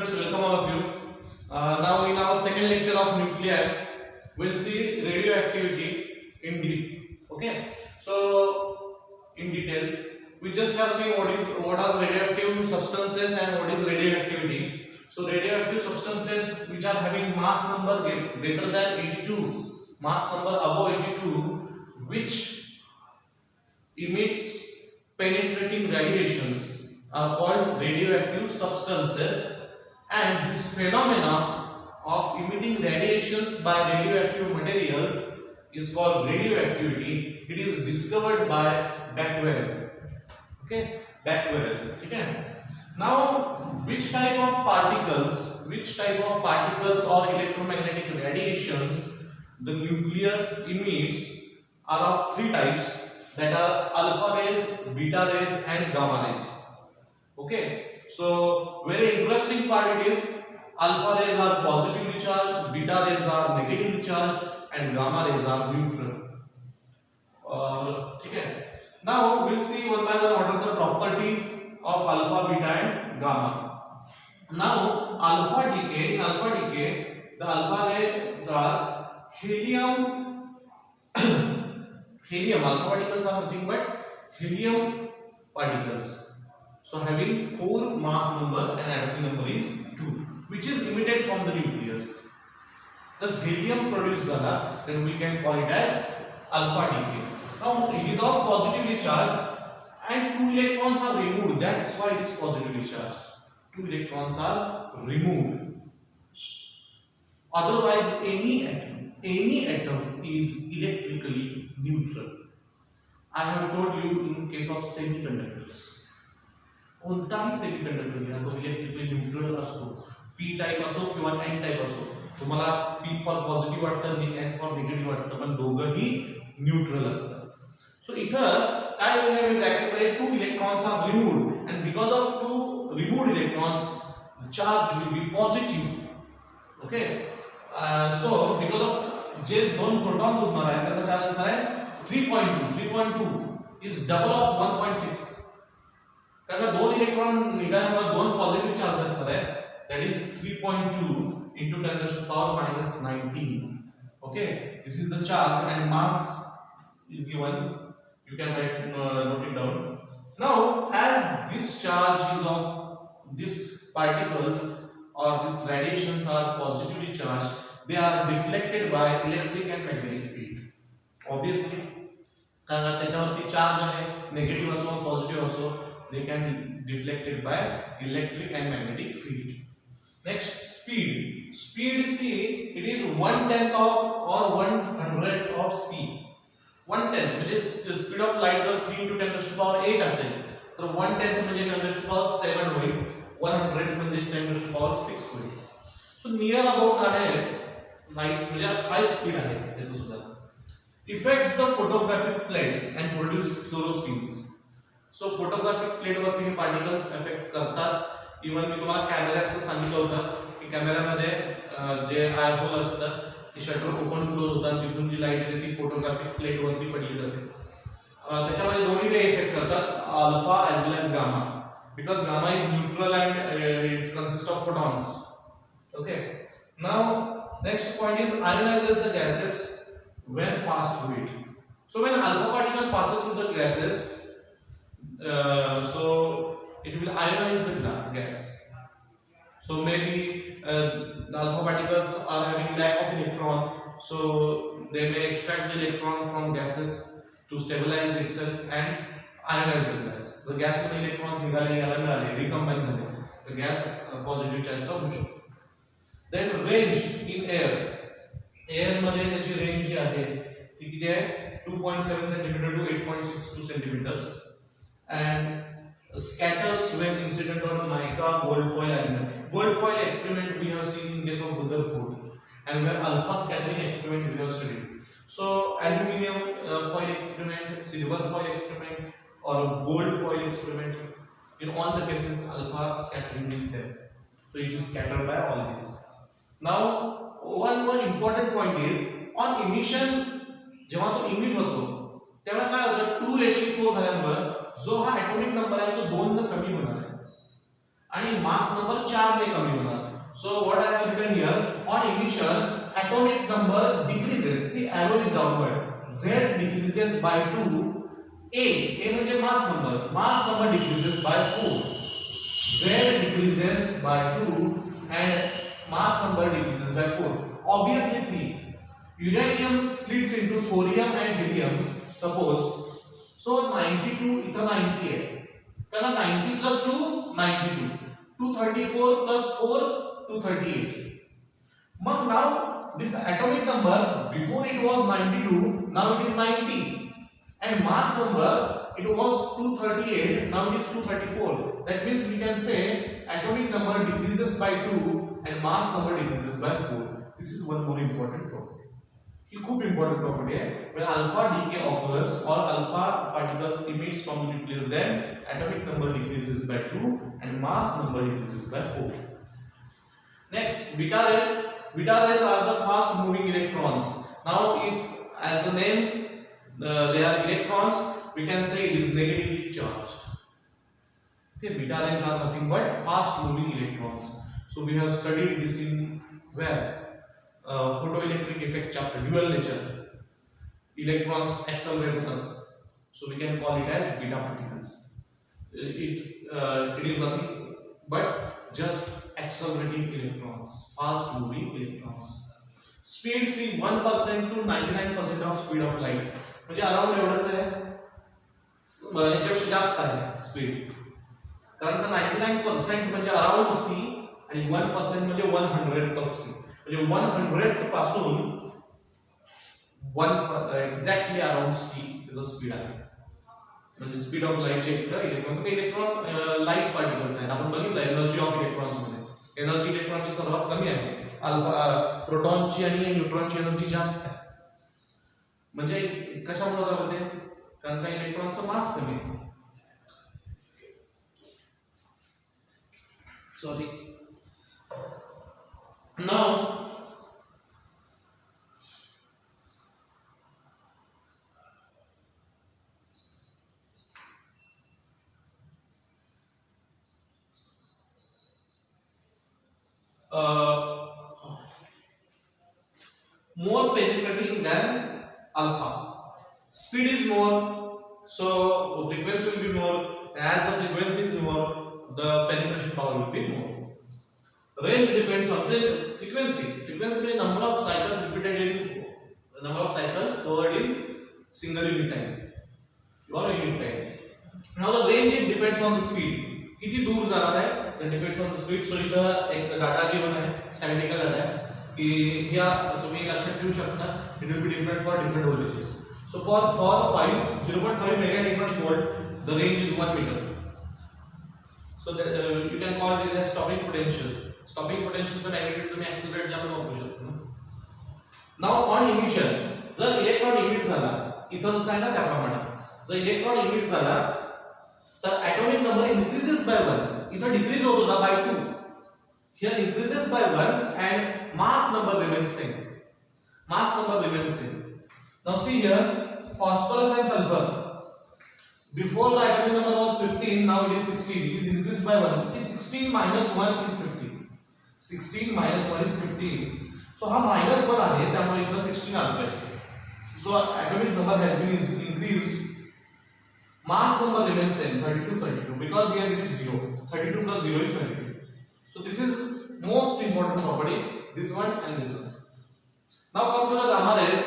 students, welcome all of you. Now in our second lecture of nuclei, we'll see radioactivity in deep. Okay, so in details, we just have seen what are radioactive substances and what is radioactivity. So radioactive substances which are having mass number greater than 82, mass number above 82, which emits penetrating radiations are called radioactive substances, and this phenomena of emitting radiations by radioactive materials is called radioactivity. It is discovered by Becquerel. Okay, Becquerel. Okay. Now, which type of particles or electromagnetic radiations the nucleus emits are of three types, that are alpha rays, beta rays and gamma rays. Okay, so very interesting part it is, alpha rays are positively charged, beta rays are negatively charged and gamma rays are neutral. Okay. Now we'll see one by one what are the properties of alpha, beta and gamma. Now alpha decay, the alpha rays are helium alpha particles are nothing but helium particles. So having 4 mass number and atomic number is 2, which is emitted from the nucleus. The helium produced then we can call it as alpha decay. Now it is all positively charged and 2 electrons are removed. That's why it is positively charged. 2 electrons are removed. Otherwise, any atom is electrically neutral. I have told you in case of semiconductors. कोणताही semiconductor घ्या तो electrically neutral असतो. P type असो किंवा N type असो. तुम्हाला P for positive वाटतं आणि एन फॉर निगेटिव्ह वाटतं, पण दोघंही न्यूट्रल असतात. सो इथं काय होईल, ब्रॅकेटमध्ये 2 electrons are removed and because of 2 removed electrons the charge will be positive. Okay, so because of J 2 protons उरणार आहेत त्याचा चार्ज असणार आहे 3.2 is double of 1.6. कारण 2 इलेक्ट्रॉन निघाल्यामुळे 2 पॉझिटिव्ह चार्ज असणार आहे, that is 3.2 into 10 to the power minus 19. Okay, this is the charge and mass is given. You can note it down. Now, as this charge is of these particles or these radiations are positively charged, they are deflected by electric and magnetic field. Obviously, कारण त्याच्यावरती charge आहे, negative असो positive असो, they can be deflected by electric and magnetic field. Next, speed. Speed, see, it is 1/10 of or 1/100 of c. 1/10 म्हणजे speed of light जर 3 into 10 to the power 8 असेल तर 1/10 म्हणजे 10 to the power 7 होईल, 100 म्हणजे 10 to the power 6 होईल. So near about आहे light म्हणजे हाय स्पीड आहे त्याचं सुद्धा. Affects the photographic plate and produce fluorescence. So photographic plate वरती हे पार्टिकल्स इफेक्ट करतात. इवन मी तुम्हाला कॅमेऱ्याचं सांगितलं होतं की कॅमेऱ्यामध्ये जे आय होल असतात ते शटर ओपन क्लोज होतात, तिथून जी लाईट येते ती फोटोग्राफिक प्लेट वरती पडली जाते. त्याच्यामध्ये दोन्ही रे इफेक्ट करतात, alpha as well as gamma, because gamma is neutral and it consist of photons. Okay, now next point is ionizes the gases when pass through it. So when alpha particle passes through the gases, so it will ionize the gas. So maybe the alpha particles are having lack of electron, so they may extract the electron from gases to stabilize itself and ionize the gas. The gas with electron निघाले recombine झाले, the gas positive charge चा होऊ शकतो. Then range in air मध्ये त्याची range जी आहे ती किती आहे, 2.7 cm to 8.62 cm. And scatters when incident on mica, gold foil aluminum. Gold foil experiment we have seen in case of Rutherford, and where alpha scattering experiment we have studied. So aluminum foil experiment, silver foil experiment or gold foil experiment, in all the cases alpha scattering is there. So it is scattered by all this. Now one more important point is on emission. जेव्हा तो emit होतो तेव्हा काय होतं, 2He4 झाल्यामुळे जो हा atomic number आहे तो 2 ने कमी होणार आहे आणि मास नंबर 4 ने कमी होणार. So what I have written here, on ignition atomic number decreases. See, arrow is downward. Z decreases by 2. A म्हणजे mass number decreases by 4. Z decreases by 2 and mass number decreases by 4. Obviously, see, uranium splits into thorium and helium. Suppose, so 92 इथं 90 आहे. त्याला 90 plus 2 92. 234 plus 4 238. But now this atomic number, before it was 92, now it is 90, and mass number, it was 238, now it is 234. That means we can say atomic number decreases by 2 and mass number decreases by 4. This is one more important property. ये खूब important property है. When alpha decay occurs or alpha particles emits from the nucleus, then atomic number decreases by 2 and mass number decreases by 4. Next, beta rays. Beta rays are the fast moving electrons. Now, if as the name they are electrons, we can say it is negatively charged. Okay, beta rays are nothing but fast moving electrons. So we have studied this in where? Photoelectric effect chapter, dual nature. Electrons accelerate them, so we can call it as beta particles. It is nothing but just accelerating electrons, fast moving electrons. Speed see 1% to 99% of speed of light. म्हणजे around एवढंच आहे, याच्यापेक्षा जास्त आहे speed. कारण का 99% म्हणजे around सी आणि 1% म्हणजे 100th ऑफ सी. म्हणजे 100th पासून 1 एक्झॅक्टली अराउंड सी त्याचं स्पीड आहे. म्हणजे स्पीड ऑफ लाइट चे इलेक्ट्रॉन लाइट पार्टिकल्स आहेत. आपण बघितलं एनर्जी ऑफ इलेक्ट्रॉन्स मध्ये एनर्जी इलेक्ट्रॉनची सर्वात कमी आहे. अल्फा प्रोटॉनची आणि न्यूट्रॉनची एनर्जी जास्त आहे. म्हणजे कशामुळे होते? कारण का इलेक्ट्रॉनचा मास कमी आहे. Sorry, now more penetrating than alpha. Speed is more, so frequency will be more. As the frequency is more, the penetration power will be more. Range depends on the frequency. Frequency means number of cycles repeated in number of cycles covered in single unit time or unit time. Now the range it depends on the speed. किती दूर जाणार आहे? That depends on the speed. So इथं एक data given आहे, statistical data आहे की ह्या तुम्ही लक्षात ठेवू शकता. It will be different for different voltages. So for 0.5 mega electron volt, the range is 1 meter. So that, you can call it as stopping potential. Stopping potential चा magnitude तुम्ही accelerate जाऊन वापरू शकता. Now on emission, जर electron emit झाला, इथं जसं आहे ना त्याप्रमाणे, जर इलेक्ट्रॉन इमिट झाला तर atomic number increases by 1. इथं decrease होतो ना by 2. Here increases by 1 and mass number remains same. Mass number remains same. Now see here, phosphorus and sulfur. Before the atomic number was 15, now it is 16. It is increased by 1. See, 16 minus 1 is 15. 16 minus 1 is 15. So हा minus 1 आहे, त्यामुळे इथं 16 आलं पाहिजे. So atomic number has been increased. Mass number remains same, 32, because here it is 0. 32 plus 0 is 32. So this is most important property, this one and this one. Now come to the gamma rays.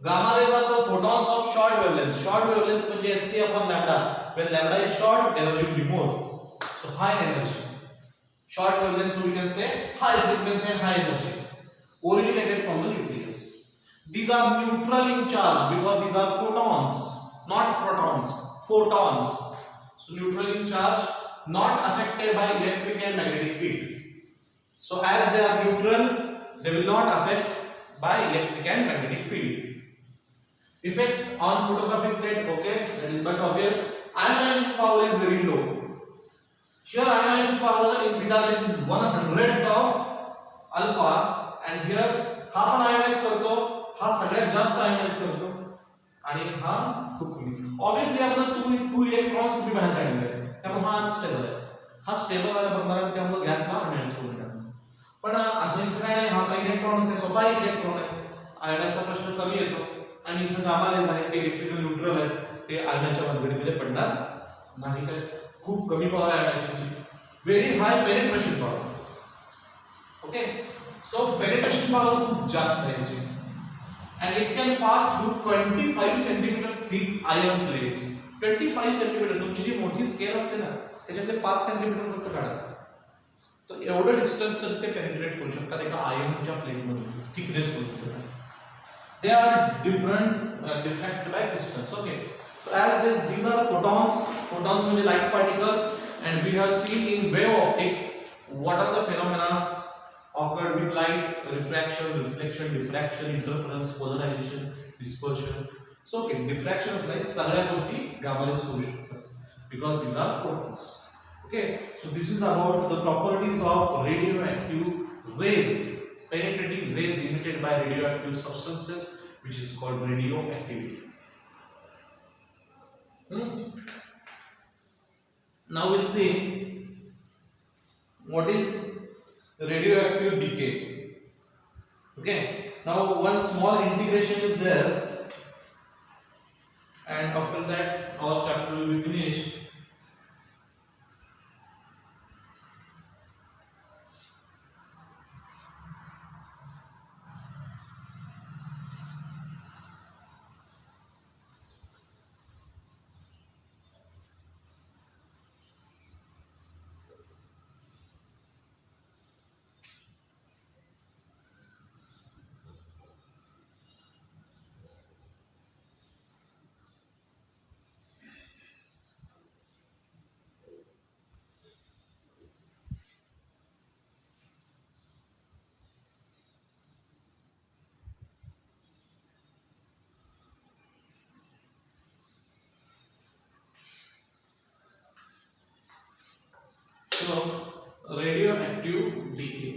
Gamma rays are the photons of short wavelength. Short wavelength means hc upon lambda. When lambda is short, energy will be more. So high energy. Short wavelength, so we can say high frequency and high energy. Originated from the nucleus. These are neutral in charge because these are photons, not protons. Photons. So neutral in charge, not affected by electric and magnetic field. So as they are neutral, they will not affect by electric and magnetic field. Effect on photographic plate, okay, that is but obvious. Ionization power is very low. Here ionization power in beta rays is 100th of alpha, and here हा पण ionise करतो, हा सगळ्यात जास्त ionise करतो आणि हा खूप कमी. ऑब्वियसली आपण टू इलेक्ट्रॉन्स तुम्ही बाहेर काढले, त्यामुळे हा अनस्टेबल आहे. हा स्टेबल वाला बनणार, त्यामुळे गॅसला आयोनाइज करून टाकतो. कमी येतो आणि इथं गामालेज आहे ते इलेक्ट्रिकल न्यूट्रल आहे, ते आयनाच्या भानगडीमध्ये पडणार नाही. काय खूप कमी पॉवर आहे आयनाची, very high penetration power. Okay, so penetration power खूप जास्त आहे याची. and it can pass through 25 cm thick iron plates. 25 cm तुमची जी मोठी स्केल असते ना त्याच्यातले 5 सेंटीमीटर फक्त काढा, तर एवढं डिस्टन्स तर ते पेनिट्रेट करू शकतात एका आयर्नच्या प्लेटमध्ये. थिकनेस होतो they are different by distance. Okay, so as these are photons म्हणजे light particles, and we have seen in wave optics what are the phenomena occurred with light: refraction, reflection, diffraction, interference, polarization, dispersion. So okay, diffraction is like सगळ्या गोष्टी gamma rays करू शकतात because these are photons. Okay, so this is about the properties of radioactive rays, penetrating rays emitted by radioactive substances, which is called radioactivity. Now we'll see what is radioactive decay. Okay, now one small integration is there, and after that our chapter will be finished. So radioactive decay.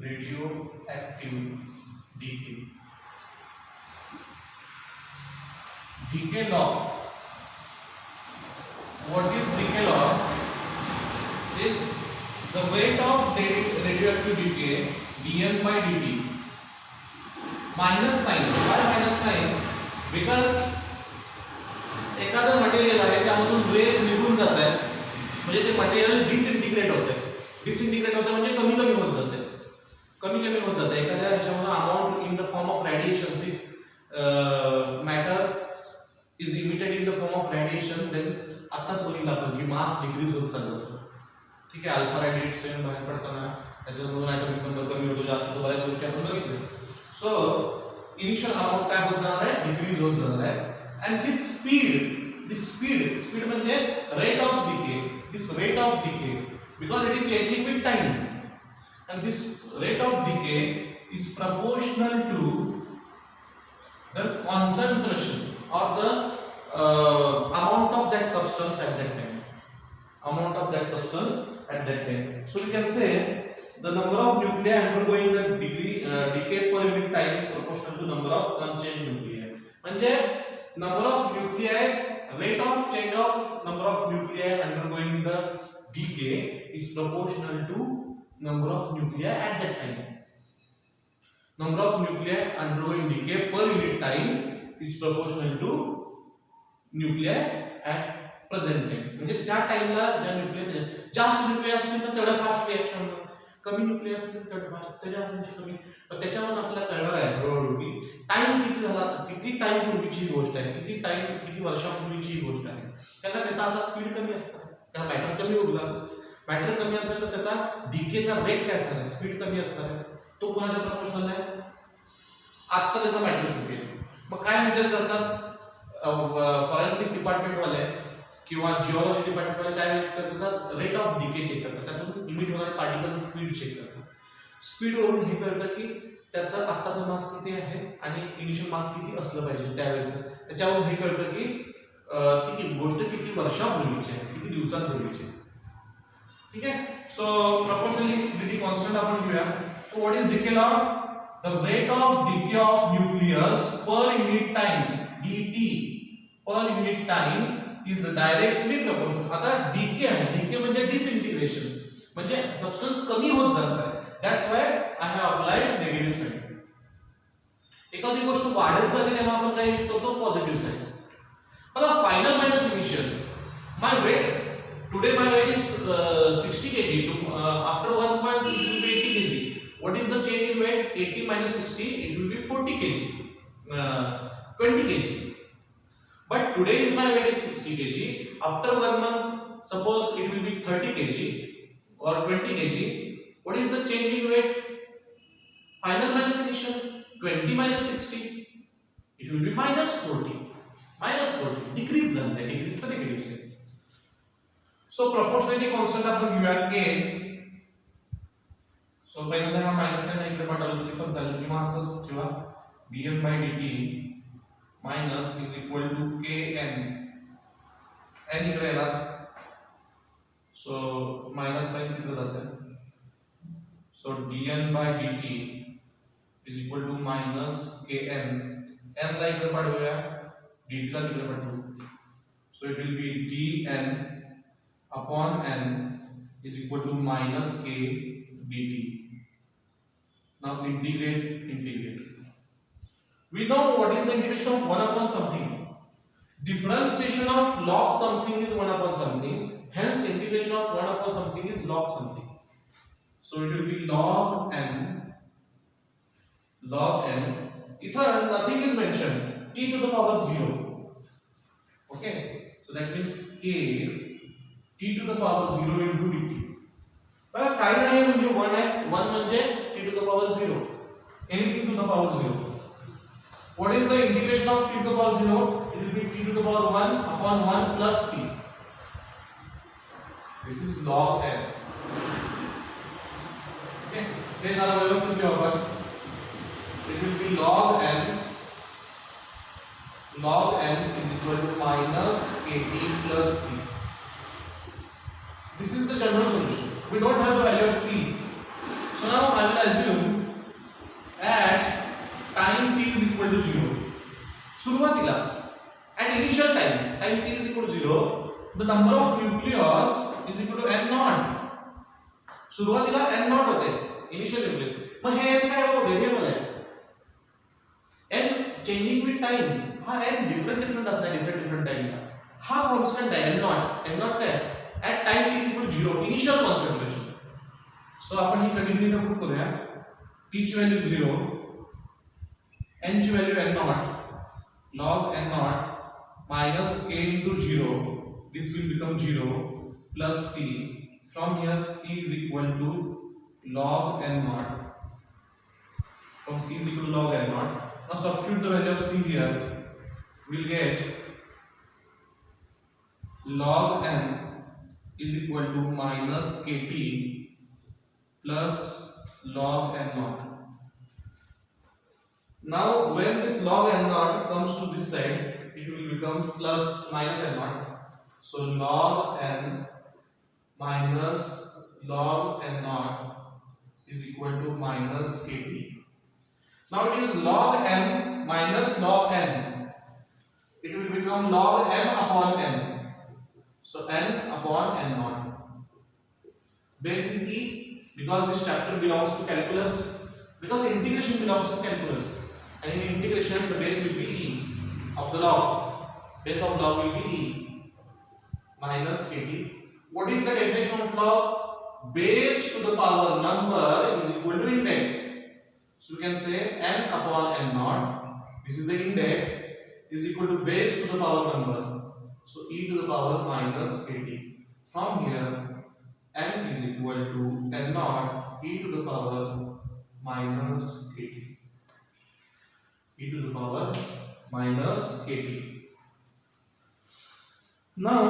Radioactive decay. Decay law. What is decay law? Is the rate of radioactive decay dN by dt. Minus sign. Why minus sign? Because एखादं material आहे त्यामधून race निघून जात आहेत, म्हणजे ते material disintegrate होते. Disintegrate होते म्हणजे कमी कमी होत जाते, कमी कमी होत जाते. एखाद्या ह्याच्यामध्ये amount in the form of radiation, if matter is emitted in the form of radiation, then आताच बघितलं आपण की मास डिक्रीज होत चालतो. ठीक आहे, अल्फा रेडिएशन बाहेर पडताना त्याच्यामधून ॲटॉमिक नंबर कमी होतो, जास्त होतो, बऱ्याच गोष्टी आपण बघितल्या. सो इनिशियल अमाउंट काय होत जाणार आहे, डिक्रीज होत जाणार आहे. And this speed म्हणजे rate of decay, this rate of decay, because it is changing with time, and this rate of decay is proportional to the concentration or the amount of that substance at that time, amount of that substance at that time. So we can say the number of nuclei undergoing the decay per unit time is proportional to number of unchanged nuclei. म्हणजे number of nuclei, rate of change of number of nuclei undergoing the decay is proportional to number of nuclei at that time. Number of nuclei undergoing decay per unit time is proportional to nuclei at present time. म्हणजे त्या टाइमला ज्या nuclei जास्त nuclei असतील तर तेवढा fast reaction होतं, कमी न्यूक्लिय असतील तर तेवढा फास्ट, त्याच्यामध्ये कमी. पण त्याच्यावरून आपल्याला कळणार आहे हळूहळू की टाइम किती झाला, किती टाइम पूर्वीची गोष्ट आहे, किती वर्षापूर्वीची ही गोष्ट आहे. त्याला त्याचा आता स्पीड कमी असतं, त्याला मॅटर कमी उरला असेल, मॅटर कमी असेल तर त्याचा डिकेचा रेट काय असणार आहे, स्पीड कमी असणार आहे. तो कोणाच्या प्रपोर्शनल आहे, आत्ता त्याचा मॅटर किती आहे. मग काय मेजर करतात फॉरेन्सिक डिपार्टमेंट वाले किंवा जिओलॉजी डिपार्टमेंट वाले, काय करतात, रेट ऑफ डिके चेक करतात, त्यातून इमिट होणारे पार्टिकलचं स्पीड चेक करतात. स्पीडवरून हे कळतं की त्याचा आत्ताचा मास किती आहे आणि इनिशियल मास किती असलं पाहिजे त्यावेळेचं. त्याच्यावरून हे कळतं की ती गोष्ट किती वर्षापूर्वीची आहे, किती दिवसांपूर्वीची आहे. ठीक आहे, सो प्रपोर्शनॅलिटी कॉन्स्टंट आपण घेऊया. So what is decay law? The rate of decay of nucleus per unit time, dt per unit time is directly proportional. आता डीके आहे, डीके म्हणजे डिसइंटिग्रेशन, म्हणजे सबस्टन्स कमी होत जात आहे, That's why I have applied negative sign. एखादी गोष्ट वाढत जाते तेव्हा आपण काय यूज करतो पॉझिटिव्ह साइन. बघा final minus initial. My weight today my weight is 60 kg. After 1 month it will be 80 kg. What is the change in weight? 80 minus 60, it will be 40 kg. 20 kg. But today is my weight is 60 kg. After 1 month, suppose it will be 30 kg or 20 kg. What is the change in weight? Final minus initial. 20 minus 60, it will be minus 40. Minus 40. Decrease झालं. Decrease चा negative sign. So proportionality constant आपण घेऊया k. So पहिल्यांदा हा minus sign इकडे पाठवलं तरी पण चालेल किंवा असंच ठेवा dm by dt minus is equal to kn. n इकडे आला. So minus sign तिकडे जाते. So dn by dt is equal to minus kn. n ला इकडे पाठवूया dt ला तिकडे पाठवू. So it will be dn upon n is equal to minus k dt. Now integrate. We know what is the integration of 1 upon something. Differentiation of log something is 1 upon something. Hence integration of 1 upon something is log something. So it will be log n. Log n. Here nothing is mentioned. T to the power 0. Okay. So that means k t to the power 0 into dt. बघा काय नाही म्हणजे 1 आहे. 1 म्हणजे t to the power 0. Anything to the power 0. What is the integration of t to the power 0? It will be t to the power 1 upon 1 plus c. This is log n. Okay. हे जरा व्यवस्थित लिहू आपण. It will be log n. Log n is equal to minus kt plus c. This is the general solution. We don't have the value of c. So now I will assume at time t is equal to 0. सुरुवातीला at initial time t is equal to 0, the number of nucleons is equal to n naught. सुरुवातीला n naught होते initial nucleus. मग हे n काय हो variable आहे. n changing with time. हा n different असणार different time ला. हा constant आहे n naught काय at time t is equal to 0 initial concentration. So आपण ही कंडिशन इथे प्रूव्ह करूया. t ची व्हॅल्यू 0, n ची value n naught, log n naught minus k into 0, this will become 0 plus c. From here c is equal to log n naught. From c is equal to log n naught. Now substitute the value of c here. We'll get log n is equal to minus kt plus log n naught. Now when this log n naught comes to this side, it will become plus minus n naught. So log n minus log n naught is equal to minus kt. Now it is log m minus log n. It will become log m upon n. So n upon n naught. Base is e because this chapter belongs to calculus. Because integration belongs to calculus. And in integration the base will be e of the log. Base of log will be e minus kt. What is the definition of log? Base to the power number is equal to index. So you can say n upon n naught. This is the index is equal to base to the power number. So e to the power minus kt. From here n is equal to n naught e to the power minus kt. E to the power minus kt. Now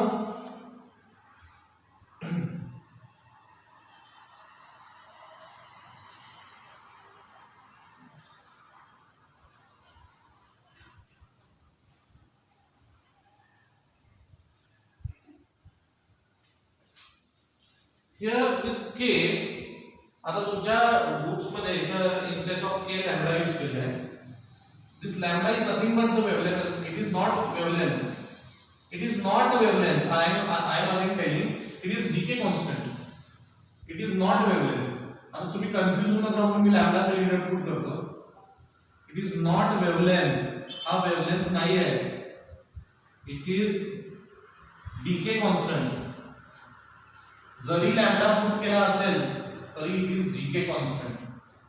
here this k आता तुमच्या books मध्ये in place of k lambda use केले आहे. This lambda is nothing but the wavelength. It is not wavelength. It is not the wavelength. I am again telling it is decay constant. It is not wavelength. आणि तुम्ही confuse होऊ नका म्हणून मी lambda celebrate put करतो. It is not wavelength, हा wavelength नाही आहे, इट इज डीके कॉन्स्टंट. जरी लॅम्बडा पुट केला असेल तरी it is decay constant.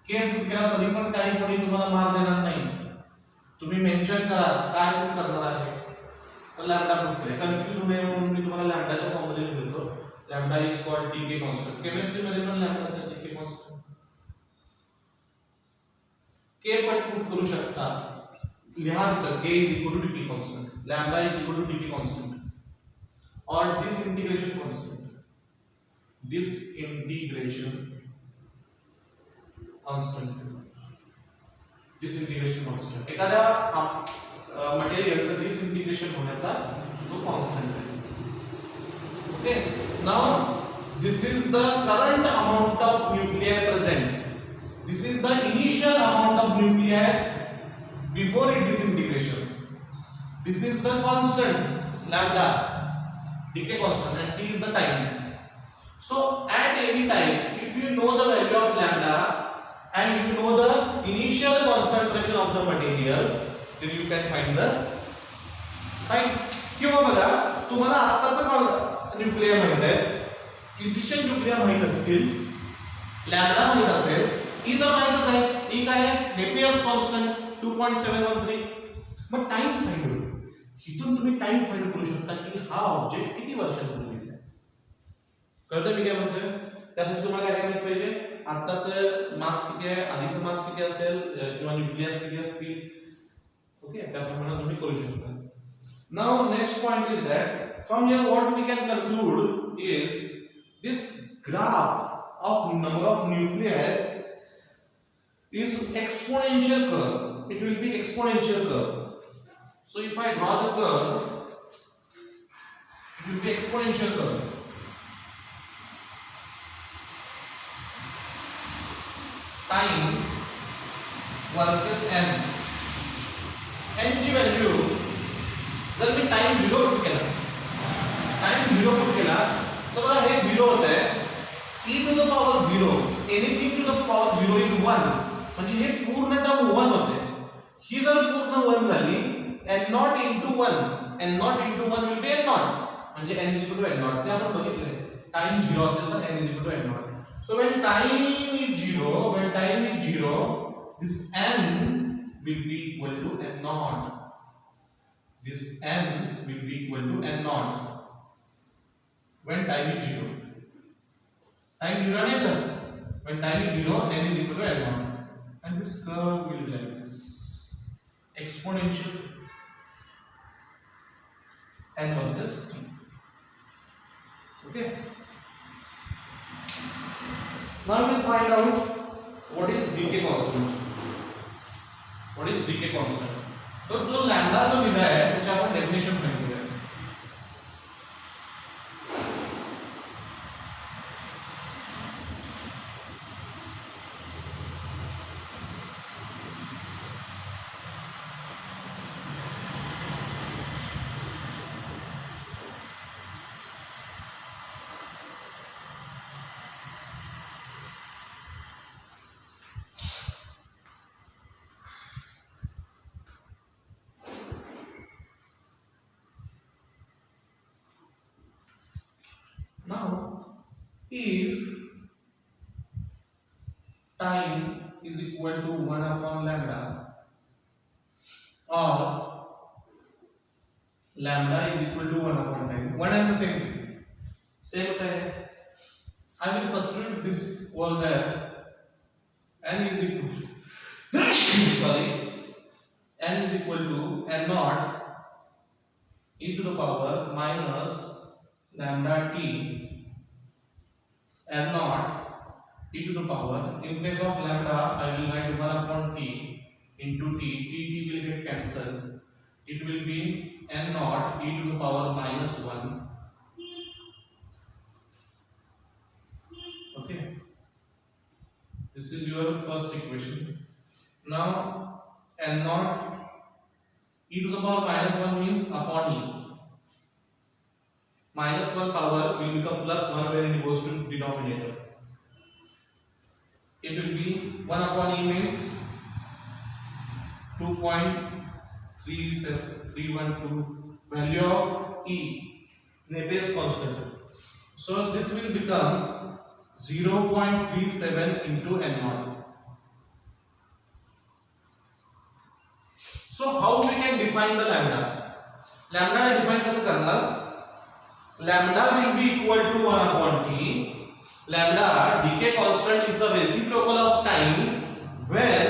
K put केला तरी पण काही कोणी तुम्हाला मार्क देणार नाही. तुम्ही मेन्शन करा काय पुट करणार आहे, तर लॅम्बडा पुट केला. कन्फ्यूज होऊ नये म्हणून मी तुम्हाला लॅम्बडाच्या फॉर्म मध्ये लिहितो. Lambda is called decay constant. Chemistry मध्ये पण लॅम्बडाचा डीके कॉन्स्टंट के पण पुट करू शकता. लिहा तिथं K is equal to decay constant, lambda is equal to decay constant और disintegration constant. Disintegration constant, disintegration constant एखाद्या मटेरियलचं डिसइंटीग्रेशन होण्याचा तो कॉन्स्टंट आहे. Okay, now this is the current amount of nuclear present. This is the initial amount of nuclei before its disintegration. This is the constant lambda, decay constant, and t is the time. So at any time, if you know the value of lambda and you know the initial concentration of the material, then you can find the time. किंवा बघा तुम्हाला आत्ताचं nuclear माहित आहे, initial nuclear माहित असतील, lambda माहित असेल, ई तर माहितच आहे. ई काय आहे? Napier's constant 2.713. मग टाइम फाइंड होईल. इथून तुम्ही टाइम फाइंड करू शकता की हा ऑब्जेक्ट किती वर्षांपूर्वीचा आहे. कळतं मी काय म्हणतोय? त्यासाठी तुम्हाला काय माहिती पाहिजे, आत्ताचं मास किती आहे, आधीचं मास किती असेल किंवा न्यूक्लियस किती असतील. ओके, त्याप्रमाणे तुम्ही करू शकता. Now next point is that from here what we can conclude is this graph of number of nucleus is exponential curve. It will be exponential curve. So if I draw the curve, it will be exponential curve. Time versus n. n ची value जर me time 0 put केला, time 0 put केला तर बघा हे 0 होत आहे. e to the power 0, anything to the power 0 is 1. म्हणजे हे पूर्ण टर्म 1 होते. ही जर पूर्ण 1 झाली, n0 into 1, n0 into 1 will be n0, म्हणजे n is equal to n0. ते आपण बघितले, टाइम 0 असेल तर n is equal to n0. So when time is 0, this n will be equal to n0. This n will be equal to n0 when time is 0. Time 0 नहीं था. When time is 0, n is equal to n0. And this curve will be like this, exponential n versus t. Okay, now we'll find out what is decay constant. What is decay constant? तो जो lambda जो मिला है त्याची आपण definition find करूया. Now, if time is equal to 1 upon lambda or lambda is equal to 1 upon time, one and the same thing. Same thing. I will substitute this all there. N is equal sorry, n is equal to n naught e to the power minus lambda t n naught e to the power, in place of lambda I will write 1 upon t into t will get cancelled. It will be n naught e to the power minus 1. Okay, this is your first equation. Now n naught e to the power minus 1 means upon e. Minus 1 power will become plus 1 when it goes to denominator. it will be 1 upon E means 2.37312 value of E, Napier's constant. So this will become 0.37 into n0. So how we can define the lambda? Lambda ने define कैसे करना? Lambda will be equal to 1 upon t. Lambda decay constant is the reciprocal of time when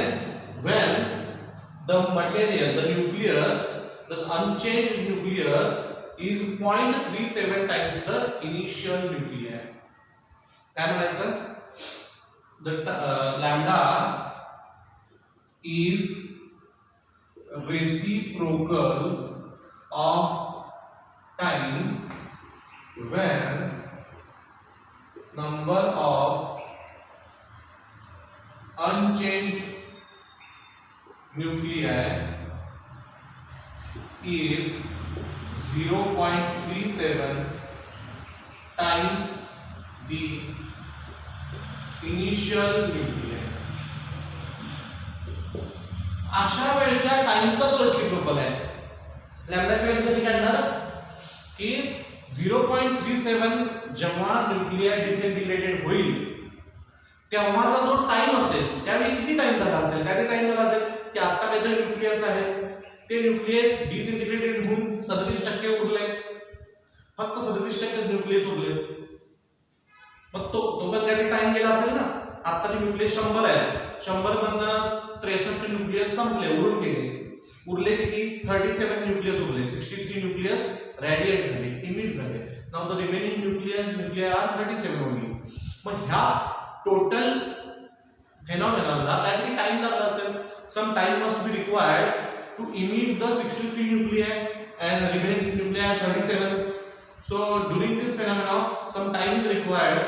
the material, the nucleus, the unchanged nucleus is 0.37 times the initial nuclei. Can you answer? The lambda is reciprocal of time when number of unchanged nuclei is 0.37 times the initial nuclei. अशा वेळच्या टाइमचा तो reciprocal आहे. लॅम्बडाची value कशी काढणार की 0.37 जेव्हा nuclear डिसइंटिग्रेटेड होईल तेव्हाचा जो टाइम असेल त्यावेळी किती टाइम झाला असेल. त्यावेळी टाइम झाला असेल की आता काहीतरी न्यूक्लियस आहे ते न्यूक्लियस डिसइंटिग्रेटेड होऊन 37% उरले, फक्त 37% न्यूक्लियस उरले. मग तो पण काहीतरी टाइम गेला असेल ना. आताचे न्यूक्लियस 100 आहे, 100 मधनं 63 न्यूक्लियस संपले, उरून गेले. उरले किती? 37 न्यूक्लियस उरले. 63 न्यूक्लियस रेडिएट झाले, इमिट झाले. Now the remaining nuclei are 37 only. मग ह्या टोटल फेनॉमेनॉनला काहीतरी टाइम लागला असेल. Some time must be required to emit the 63 nuclei and remaining nuclei are 37. So during this phenomenon some time is required,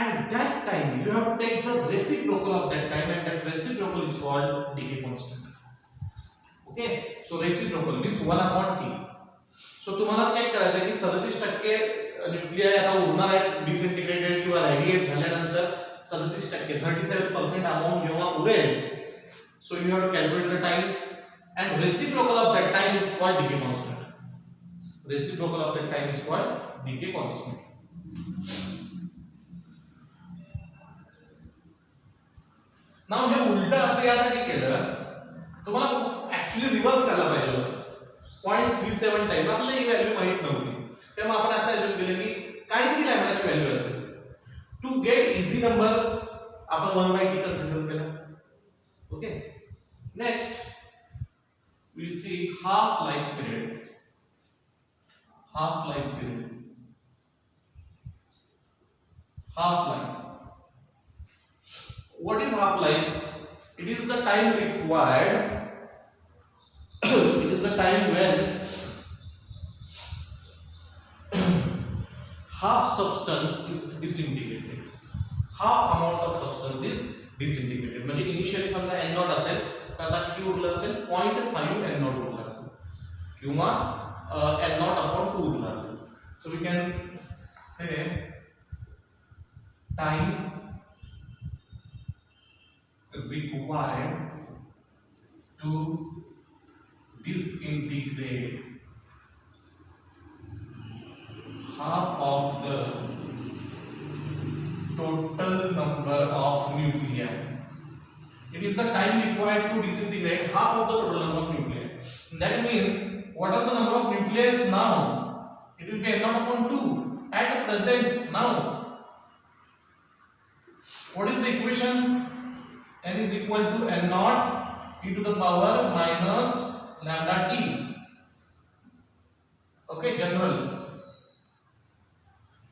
and that time you have to take the reciprocal of that time, and that reciprocal is called decay constant. Okay, so reciprocal means 1 upon t. So तुम्हाला check करायचं आहे की 37% nuclei आता उरणार आहे डिसइंटिग्रेटेड किंवा radiate झाल्यानंतर 37% 37% amount जेव्हा उरेल. So you have to calculate the time, and reciprocal of that time is called decay constant. Reciprocal of that time is called decay constant. Now हे उलट असं यासाठी केलं तुम्हाला ऍक्च्युअली रिव्हर्स करायला पाहिजे होतं. 0.37 टाइम आपल्याला ही व्हॅल्यू माहित नव्हती, त्यामुळे आपण असं अज्युम केलं की काहीतरी लॅम्बडाची व्हॅल्यू असेल. टू गेट इझी नंबर आपण 1/t कन्सिडर केला. Okay, next we will see half life period. Half life period. Half life. What is half life? It is the time required. It is the time when half substance is disintegrated. Half amount of substance is disintegrated. म्हणजे initially समजा n0 असेल तर आता किती उरलं असेल? 0.5 n0 उरलं असेल किंवा n0 upon 2 उरलं असेल. So we can say time required to disintegrate half of the total number of nuclei. It is the time required to disintegrate half of the total number of nuclei. That means what are the number of nuclei now? It will be n0 upon 2 at present now. What is the equation? N is equal to n0 e to the power minus lambda t. Okay, general.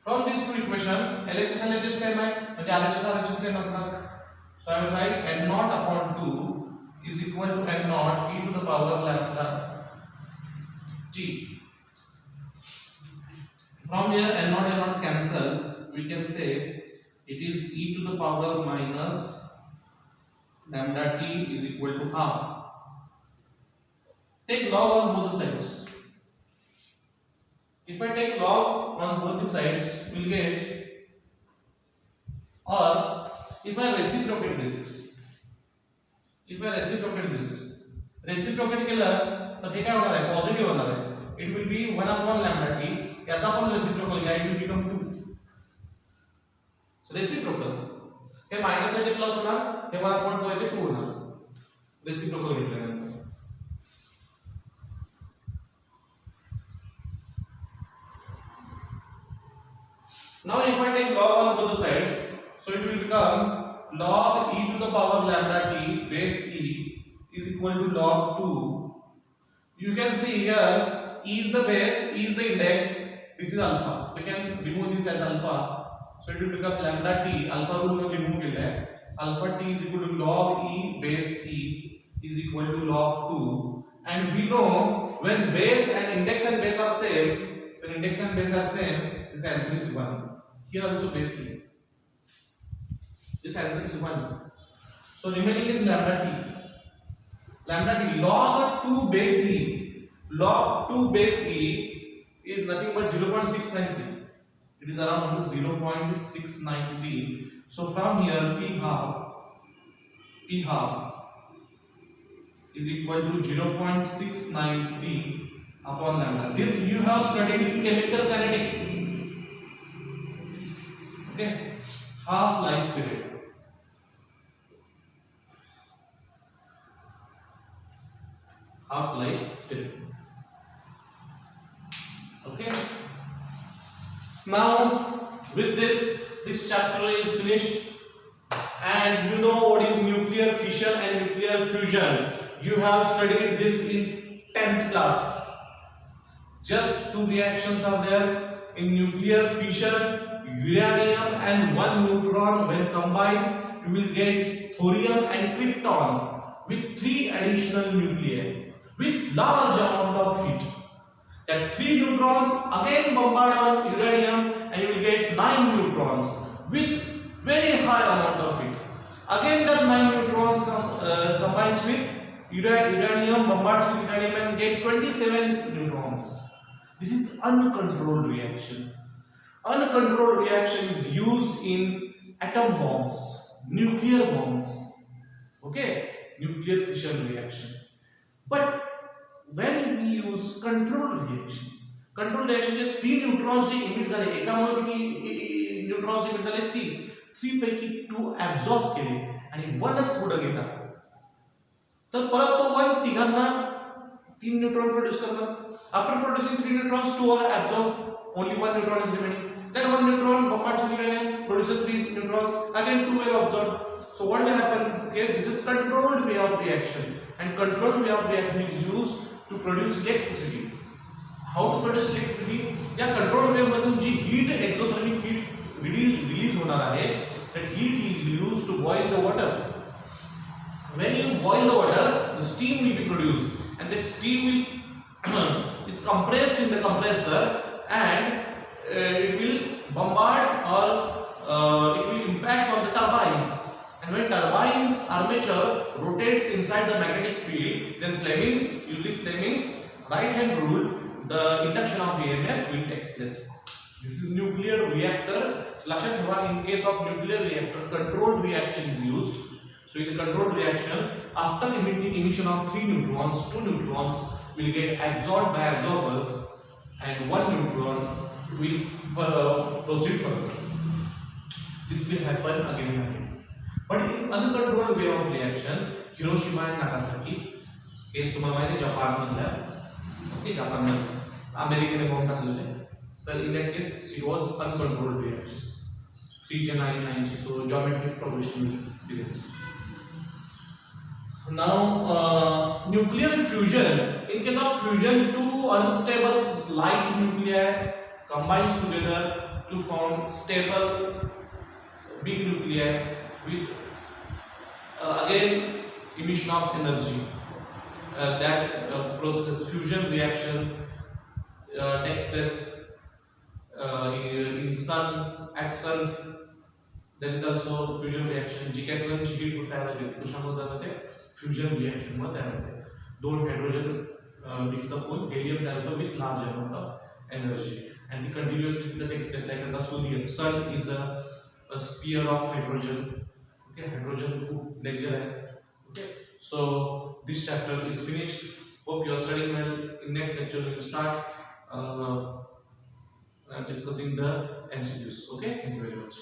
From these two equation, LHS and LHS same है, म्हणजे RHS RHS same असणार. So I will write n0 upon 2 is equal to n0 e to the power lambda t. From here n0 cancel, we can say it is e to the power minus lambda t is equal to half. Take log on both the sides. If I take log on both the sides, we'll get, or if I reciprocate this, reciprocate केलं तर हे काय होणार आहे, positive होणार आहे. It will be 1/λ t. याचा पण reciprocal घ्या, इट विल बिकम 2. रेसिप्रोकल हे मायनस आहे ते प्लस होणार, हे 1/2 आहे ते 2 होणार रेसिप्रोकल घेतल्यानंतर. Now if I take log on both the sides, so it will become log e to the power lambda t base e is equal to log 2. You can see here e is the base, e is the index, this is alpha. We can remove this as alpha, so it will become lambda t. Alpha rule में remove किया है. Alpha t is equal to log e base e is equal to log 2. And we know when base and index are same, this answer is 1. Here also base e. This answer is 1. So remaining is lambda t. Log 2 base e. Log 2 base e is nothing but 0.693. It is around 0.693. So from here t half is equal to 0.693 upon lambda. This you have studied in chemical kinetics. Okay, half-life period. Okay. Now with this chapter is finished, and you know what is nuclear fission and nuclear fusion. You have studied this in 10th class. Just two reactions are there in nuclear fission. Uranium and one neutron when combines, you will get thorium and krypton with 3 additional nuclei with large amount of heat. That 3 neutrons again bombard on uranium and you will get 9 neutrons with very high amount of heat. Again that 9 neutrons combines with uranium, bombards with uranium and get 27 neutrons. This is uncontrolled reaction. Uncontrolled reaction is used in atom bombs, nuclear bombs. Okay, nuclear fission reaction. But when we use controlled reaction J 3 neutrons J emit झाले, एकामध्ये neutrons emit झाले 3 पैकी 2 absorb केले आणि 1च पुढे गेला, तर परत तो 1 तिघांना 3 neutron produce करणार. After producing 3 neutrons, 2 are absorbed, only 1 neutron is remaining. Then 1 neutron bombards with uranium, produces 3 neutrons, again 2 were absorbed. So what will happen in this case? This is controlled way of reaction, and controlled way of reaction is used to produce electricity. How to produce electricity? या controlled way मधून जी heat, exothermic heat release होणार आहे, that heat is used to boil the water. When you boil the water, the steam will be produced, and the steam will is compressed in the compressor, and it will bombard or it will impact on the turbines. And when turbines armature rotates inside the magnetic field, then using Fleming's right hand rule, the induction of EMF will take place. This is nuclear reactor. लक्षात ठेवा, in case of nuclear reactor, controlled reaction is used. So in the controlled reaction, after emission of 3 neutrons, 2 neutrons will get absorbed by absorbers, and 1 neutron will proceed further. This will happen again and again. But in uncontrolled way of reaction, Hiroshima and Nagasaki case तुम्हाला माहिती आहे, Japan मधला, okay, Japan मध्ये अमेरिकेने bomb टाकलेले, तर in that case it was uncontrolled reaction. 3 so geometric progression will be there. Now nuclear fusion. In case of fusion, 2 unstable light nuclei combines together to form stable big nuclei with again emission of energy. That process fusion reaction takes place in sun, at sun. There is also fusion reaction. जी काय sun ची heat तयार होते, कशामध्ये होते? Fusion reaction मध्ये तयार होते. 2 hydrogen mix up होऊन helium तयार होतो with large amount of energy, and the continuously that takes place like the sun is a sphere of hydrogen, Okay, hydrogen खूप डेंजर है. Okay, so this chapter is finished. Hope you are studying well. In next lecture we will start discussing the MCQs. Okay, thank you very much.